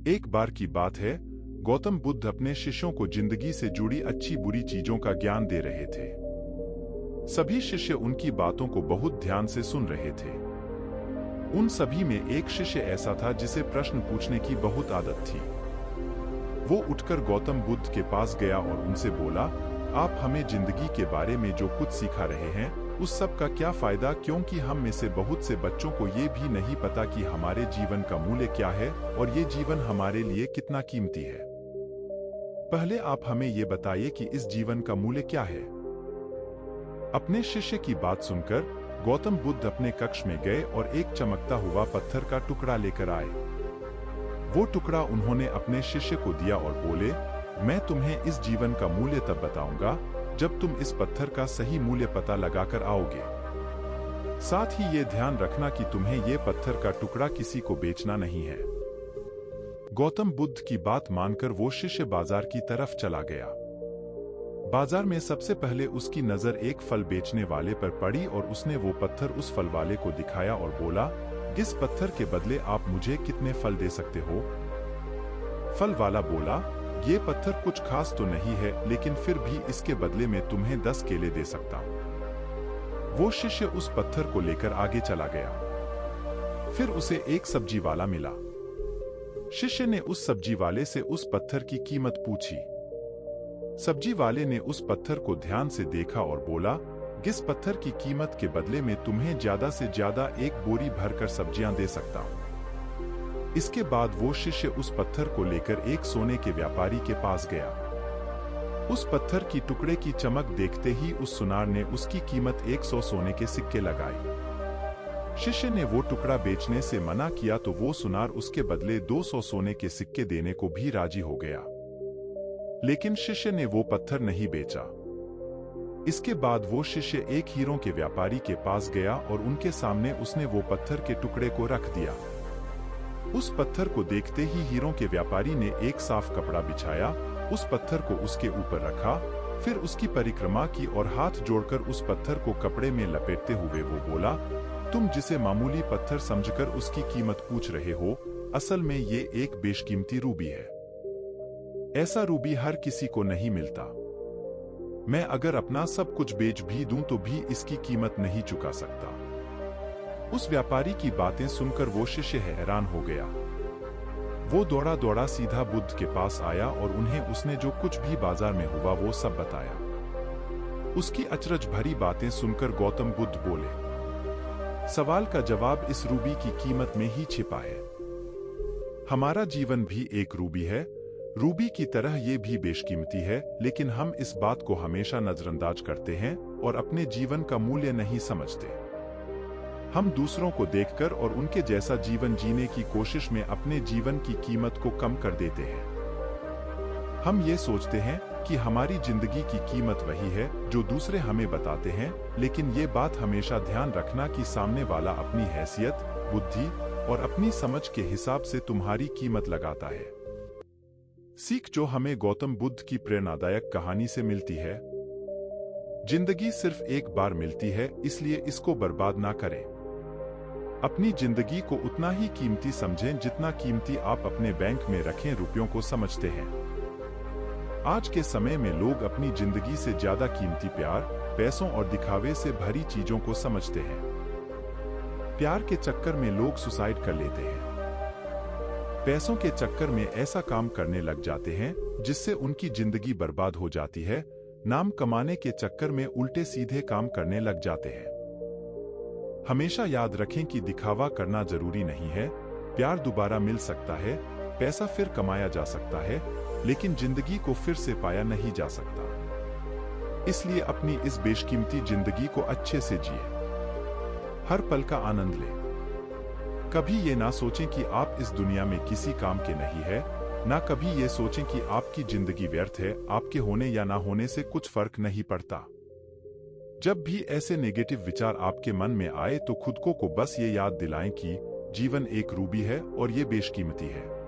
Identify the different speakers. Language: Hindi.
Speaker 1: एक बार की बात है, गौतम बुद्ध अपने शिष्यों को जिंदगी से जुड़ी अच्छी बुरी चीजों का ज्ञान दे रहे थे। सभी शिष्य उनकी बातों को बहुत ध्यान से सुन रहे थे। उन सभी में एक शिष्य ऐसा था जिसे प्रश्न पूछने की बहुत आदत थी। वो उठकर गौतम बुद्ध के पास गया और उनसे बोला, आप हमें जिंदगी के बारे में जो कुछ सिखा रहे हैं उस सब का क्या फायदा, क्योंकि हम में से बहुत से बच्चों को ये भी नहीं पता कि हमारे जीवन का मूल्य क्या है और ये जीवन हमारे लिए कितना कीमती है। पहले आप हमें ये बताइए कि इस जीवन का मूल्य क्या है। अपने शिष्य की बात सुनकर गौतम बुद्ध अपने कक्ष में गए और एक चमकता हुआ पत्थर का टुकड़ा लेकर आए। वो टुकड़ा उन्होंने अपने शिष्य को दिया और बोले, मैं तुम्हें इस जीवन का मूल्य तब बताऊंगा जब तुम इस पत्थर का सही मूल्य पता लगाकर आओगे। साथ ही ये ध्यान रखना कि तुम्हें ये पत्थर का टुकड़ा किसी को बेचना नहीं है। गौतम बुद्ध की बात मानकर वो शिष्य बाजार की तरफ चला गया। बाजार में सबसे पहले उसकी नजर एक फल बेचने वाले पर पड़ी और उसने वो पत्थर उस फल वाले को दिखाया और बोला, इस पत्थर के बदले आप मुझे कितने फल दे सकते हो? फल वाला बोला, ये पत्थर कुछ खास तो नहीं है, लेकिन फिर भी इसके बदले में तुम्हें 10 केले दे सकता हूं। वो शिष्य उस पत्थर को लेकर आगे चला गया। फिर उसे एक सब्जी वाला मिला। शिष्य ने उस सब्जी वाले से उस पत्थर की कीमत पूछी। सब्जी वाले ने उस पत्थर को ध्यान से देखा और बोला, इस पत्थर की कीमत के बदले में तुम्हें ज्यादा से ज्यादा एक बोरी भरकर सब्जियां दे सकता हूं। इसके बाद वो शिष्य उस पत्थर को लेकर एक सोने के व्यापारी के पास गया। उस पत्थर की टुकड़े की चमक देखते ही उस सुनार ने उसकी कीमत 100 सोने के सिक्के लगाई। शिष्य ने वो टुकड़ा बेचने से मना किया तो वो सुनार उसके बदले 200 सोने के सिक्के देने को भी राजी हो गया। लेकिन शिष्य ने वो पत्थर नहीं बेचा। इसके बाद वो शिष्य एक हीरों के व्यापारी के पास गया और उनके सामने उसने वो पत्थर के टुकड़े को रख दिया। उस पत्थर को देखते ही हीरों के व्यापारी ने एक साफ कपड़ा बिछाया, उस पत्थर को उसके ऊपर रखा, फिर उसकी परिक्रमा की और हाथ जोड़कर उस पत्थर को कपड़े में लपेटते हुए वो बोला, तुम जिसे मामूली पत्थर समझकर उसकी कीमत पूछ रहे हो, असल में ये एक बेशकीमती रूबी है। ऐसा रूबी हर किसी को नहीं मिलता। मैं अगर अपना सब कुछ बेच भी दूं तो भी इसकी कीमत नहीं चुका सकता। उस व्यापारी की बातें सुनकर वो शिष्य हैरान हो गया। वो दौड़ा दौड़ा सीधा बुद्ध के पास आया और उन्हें उसने जो कुछ भी बाजार में हुआ वो सब बताया। उसकी अचरज भरी बातें सुनकर गौतम बुद्ध बोले, सवाल का जवाब इस रूबी की कीमत में ही छिपा है। हमारा जीवन भी एक रूबी है। रूबी की तरह ये भी बेशकीमती है, लेकिन हम इस बात को हमेशा नजरअंदाज करते हैं और अपने जीवन का मूल्य नहीं समझते। हम दूसरों को देखकर और उनके जैसा जीवन जीने की कोशिश में अपने जीवन की कीमत को कम कर देते हैं। हम ये सोचते हैं कि हमारी जिंदगी की कीमत वही है जो दूसरे हमें बताते हैं, लेकिन ये बात हमेशा ध्यान रखना कि सामने वाला अपनी हैसियत, बुद्धि और अपनी समझ के हिसाब से तुम्हारी कीमत लगाता है। सीख जो हमें गौतम बुद्ध की प्रेरणादायक कहानी से मिलती है, जिंदगी सिर्फ एक बार मिलती है, इसलिए इसको बर्बाद ना करें। अपनी जिंदगी को उतना ही कीमती समझें जितना कीमती आप अपने बैंक में रखे रुपयों को समझते हैं। आज के समय में लोग अपनी जिंदगी से ज्यादा कीमती प्यार, पैसों और दिखावे से भरी चीजों को समझते हैं। प्यार के चक्कर में लोग सुसाइड कर लेते हैं। पैसों के चक्कर में ऐसा काम करने लग जाते हैं जिससे उनकी जिंदगी बर्बाद हो जाती है। नाम कमाने के चक्कर में उल्टे सीधे काम करने लग जाते हैं। हमेशा याद रखें कि दिखावा करना जरूरी नहीं है। प्यार दोबारा मिल सकता है, पैसा फिर कमाया जा सकता है, लेकिन जिंदगी को फिर से पाया नहीं जा सकता। इसलिए अपनी इस बेशकीमती जिंदगी को अच्छे से जिए। हर पल का आनंद लें। कभी ये ना सोचें कि आप इस दुनिया में किसी काम के नहीं है, ना कभी ये सोचें कि आपकी जिंदगी व्यर्थ है। आपके होने या ना होने से कुछ फर्क नहीं पड़ता। जब भी ऐसे नेगेटिव विचार आपके मन में आए तो खुद को बस ये याद दिलाएं कि जीवन एक रूबी है और ये बेशकीमती है।